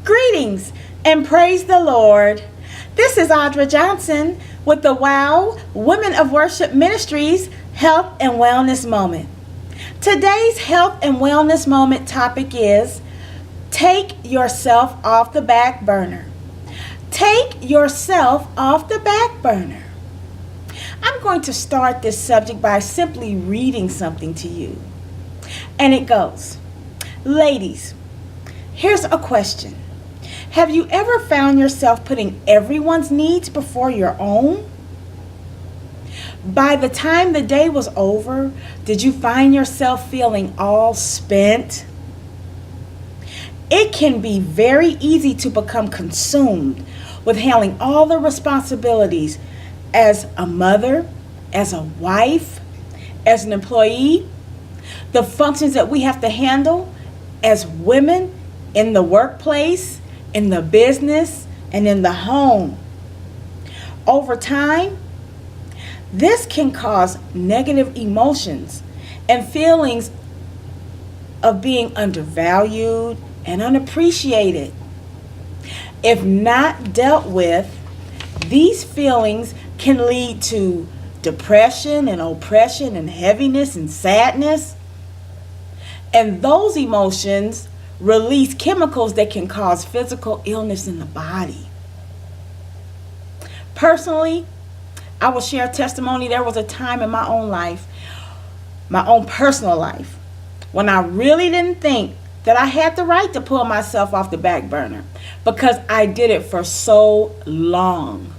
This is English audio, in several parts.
Greetings and praise the Lord. This is Audra Johnson with the WOW Women of Worship Ministries Health and Wellness Moment. Today's Health and Wellness Moment topic is take yourself off the back burner. Take yourself off the back burner. I'm going to start this subject by simply reading something to you. And it goes, ladies, here's a question. Have you ever found yourself putting everyone's needs before your own? By the time the day was over, did you find yourself feeling all spent? It can be very easy to become consumed with handling all the responsibilities as a mother, as a wife, as an employee, the functions that we have to handle as women in the workplace, in the business, and in the home. Over time, this can cause negative emotions and feelings of being undervalued and unappreciated. If not dealt with, these feelings can lead to depression and oppression and heaviness and sadness. And those emotions release chemicals that can cause physical illness in the body. Personally, I will share testimony. There was a time in my own life, my own personal life, when I really didn't think that I had the right to pull myself off the back burner because I did it for so long.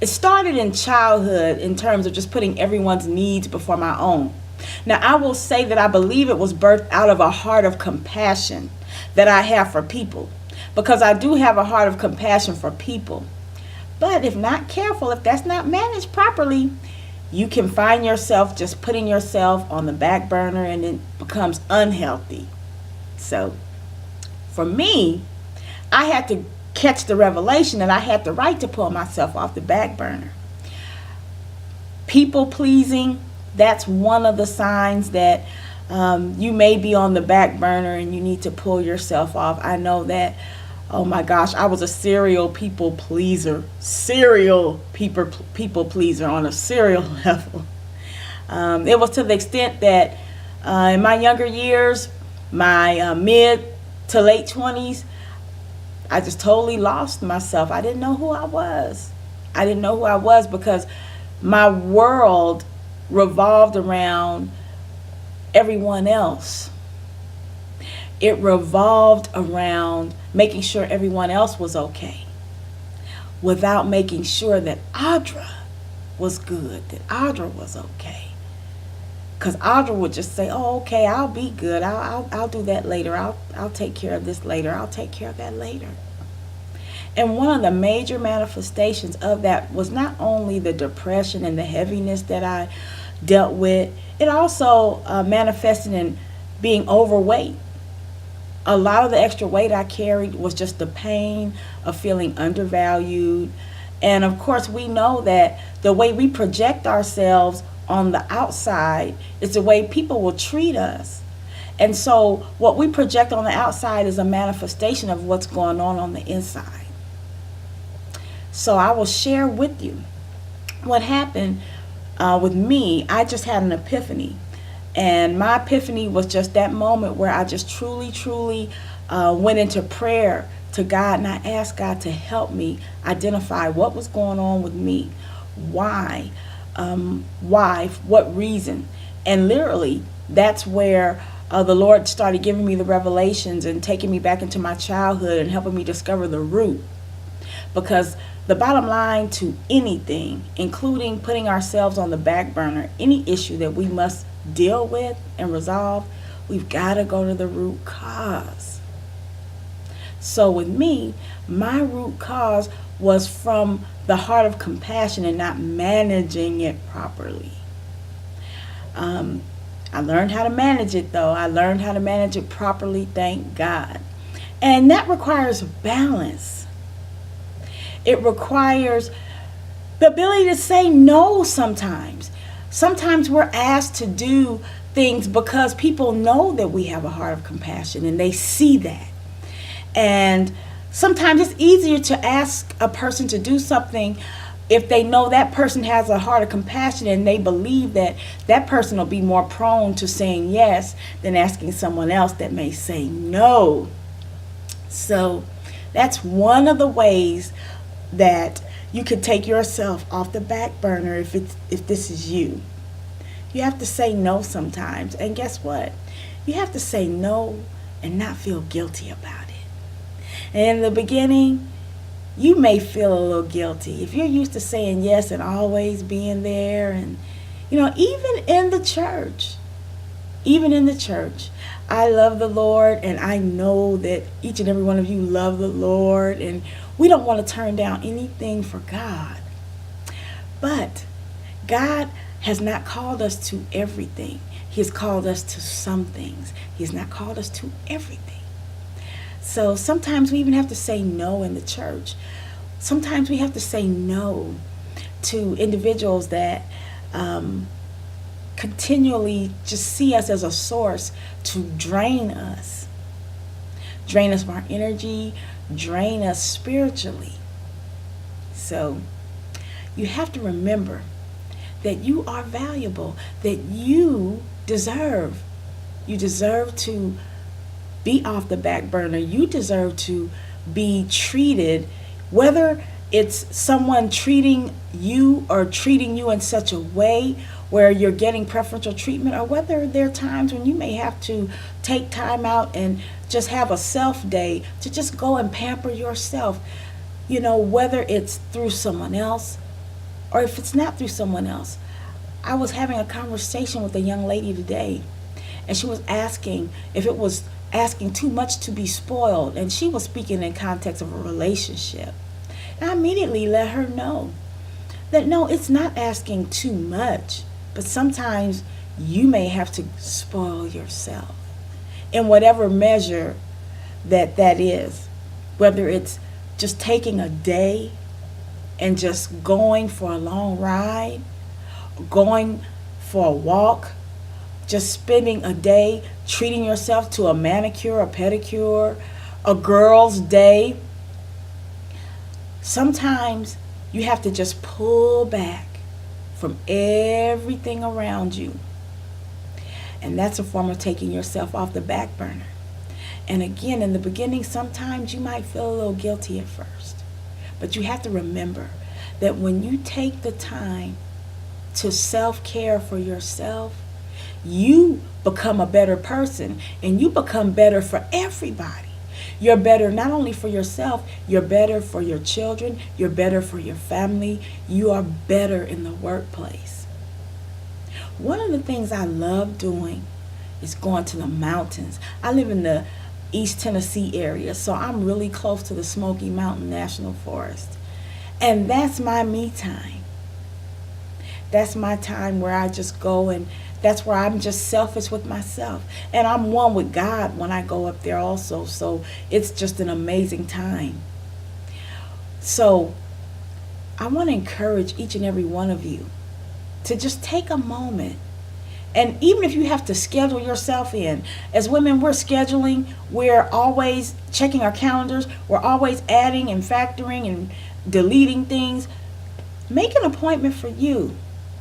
It started in childhood in terms of just putting everyone's needs before my own. Now, I will say that I believe it was birthed out of a heart of compassion that I have for people, because I do have a heart of compassion for people. But if not careful, if that's not managed properly, you can find yourself just putting yourself on the back burner and it becomes unhealthy. So for me, I had to catch the revelation that I had the right to pull myself off the back burner. People pleasing, that's one of the signs that you may be on the back burner and you need to pull yourself off. I know that, oh my gosh, I was a serial people pleaser on a serial level. It was to the extent that in my younger years, my mid to late 20s, I just totally lost myself. I didn't know who I was. I didn't know who I was because my world revolved around everyone else. It revolved around making sure everyone else was okay without making sure that Audra was good, that Audra was okay. Because Audra would just say, oh, okay, I'll be good. I'll do that later. I'll take care of this later. I'll take care of that later. And one of the major manifestations of that was not only the depression and the heaviness that I dealt with, it also manifested in being overweight. A lot of the extra weight I carried was just the pain of feeling undervalued. And of course, we know that the way we project ourselves on the outside is the way people will treat us. And so what we project on the outside is a manifestation of what's going on the inside. So I will share with you what happened with me. I just had an epiphany. And my epiphany was just that moment where I just truly went into prayer to God, and I asked God to help me identify what was going on with me. Why, what reason? And literally, that's where the Lord started giving me the revelations and taking me back into my childhood and helping me discover the root. Because the bottom line to anything, including putting ourselves on the back burner, any issue that we must deal with and resolve, we've got to go to the root cause. So with me, my root cause was from the heart of compassion and not managing it properly. I learned how to manage it, though. I learned how to manage it properly, thank God. And that requires balance. It requires the ability to say no sometimes. Sometimes we're asked to do things because people know that we have a heart of compassion and they see that. And Sometimes it's easier to ask a person to do something if they know that person has a heart of compassion and they believe that that person will be more prone to saying yes than asking someone else that may say no. So that's one of the ways that you could take yourself off the back burner if this is you. You have to say no sometimes. And guess what? You have to say no and not feel guilty about it. And in the beginning, you may feel a little guilty. If you're used to saying yes and always being there, and even in the church, I love the Lord, and I know that each and every one of you love the Lord, and we don't want to turn down anything for God. But God has not called us to everything. He has called us to some things. He has not called us to everything. So sometimes we even have to say no in the church. Sometimes we have to say no to individuals that continually just see us as a source to drain us of our energy, drain us spiritually. So you have to remember that you are valuable, that you deserve to be off the back burner. You deserve to be treated, whether it's someone treating you or treating you in such a way where you're getting preferential treatment, or whether there are times when you may have to take time out and just have a self day to just go and pamper yourself, whether it's through someone else or if it's not through someone else. I was having a conversation with a young lady today, and she was asking if it was asking too much to be spoiled, and she was speaking in context of a relationship. And I immediately let her know that no, it's not asking too much, but sometimes you may have to spoil yourself in whatever measure that is, whether it's just taking a day and just going for a long ride, going for a walk, just spending a day treating yourself to a manicure, a pedicure, a girl's day. Sometimes you have to just pull back from everything around you. And that's a form of taking yourself off the back burner. And again, in the beginning, sometimes you might feel a little guilty at first. But you have to remember that when you take the time to self-care for yourself, you become a better person, and you become better for everybody. You're better not only for yourself, you're better for your children, you're better for your family, you are better in the workplace. One of the things I love doing is going to the mountains. I live in the East Tennessee area, so I'm really close to the Smoky Mountain National Forest. And that's my me time. That's my time where I just go, and that's where I'm just selfish with myself. And I'm one with God when I go up there also. So it's just an amazing time. So I want to encourage each and every one of you to just take a moment. And even if you have to schedule yourself in, as women, we're scheduling, we're always checking our calendars, we're always adding and factoring and deleting things. Make an appointment for you.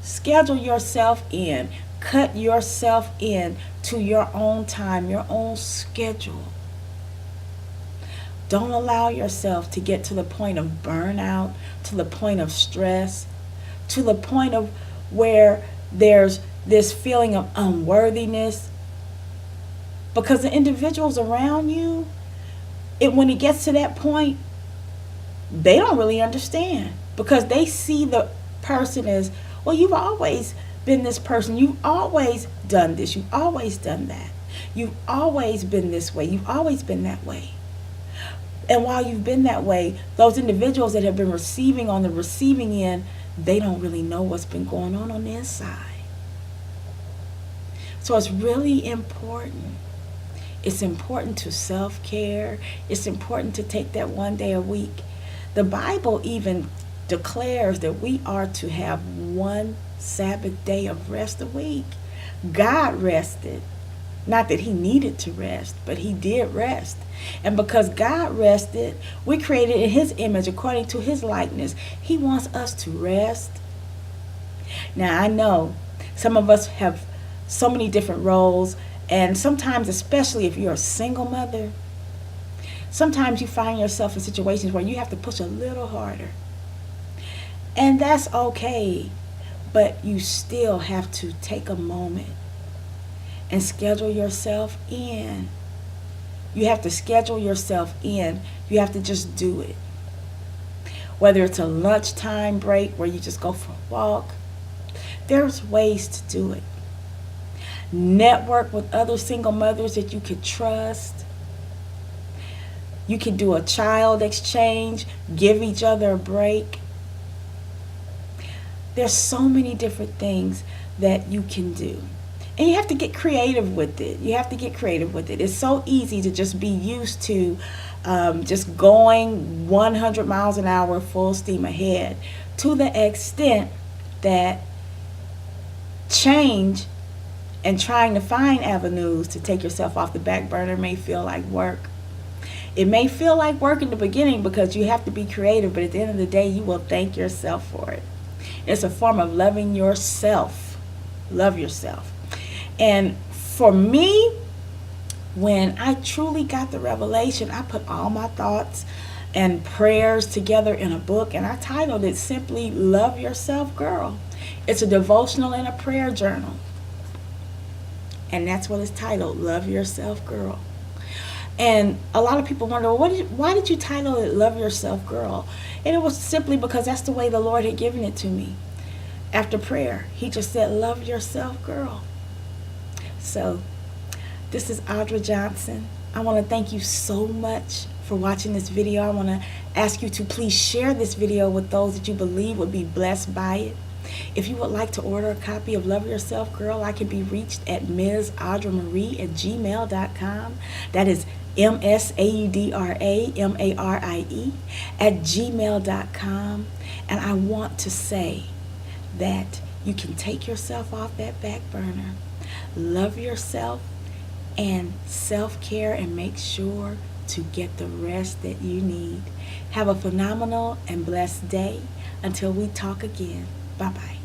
Schedule yourself in. Cut yourself in to your own time, your own schedule. Don't allow yourself to get to the point of burnout, to the point of stress, to the point of where there's this feeling of unworthiness. Because the individuals around you, when it gets to that point, they don't really understand. Because they see the person as, well, you've always been this person. You've always done this. You've always done that. You've always been this way. You've always been that way. And while you've been that way, those individuals that have been receiving on the receiving end, they don't really know what's been going on the inside. So it's really important. It's important to self-care. It's important to take that one day a week. The Bible even declares that we are to have one Sabbath day of rest a week. God rested. Not that he needed to rest, but he did rest. And because God rested, we created in his image according to his likeness. He wants us to rest. Now, I know some of us have so many different roles, and sometimes, especially if you're a single mother, sometimes you find yourself in situations where you have to push a little harder. And that's okay, but you still have to take a moment and schedule yourself in. You have to schedule yourself in. You have to just do it. Whether it's a lunchtime break where you just go for a walk, there's ways to do it. Network with other single mothers that you could trust. You can do a child exchange, give each other a break. There's so many different things that you can do. And you have to get creative with it. You have to get creative with it. It's so easy to just be used to just going 100 miles an hour full steam ahead, to the extent that change and trying to find avenues to take yourself off the back burner may feel like work. It may feel like work in the beginning because you have to be creative, but at the end of the day, you will thank yourself for it. It's a form of loving yourself. Love yourself. And for me, when I truly got the revelation, I put all my thoughts and prayers together in a book, and I titled it simply Love Yourself, Girl. It's a devotional and a prayer journal. And that's what it's titled, Love Yourself, Girl. And a lot of people wonder, well, why did you title it Love Yourself, Girl? And it was simply because that's the way the Lord had given it to me. After prayer, he just said, love yourself, girl. So this is Audra Johnson. I want to thank you so much for watching this video. I want to ask you to please share this video with those that you believe would be blessed by it. If you would like to order a copy of Love Yourself, Girl, I can be reached at MsAudraMarie@gmail.com. That is MsAudraMarie@gmail.com. And I want to say that you can take yourself off that back burner, love yourself, and self-care, and make sure to get the rest that you need. Have a phenomenal and blessed day. Until we talk again. Bye-bye.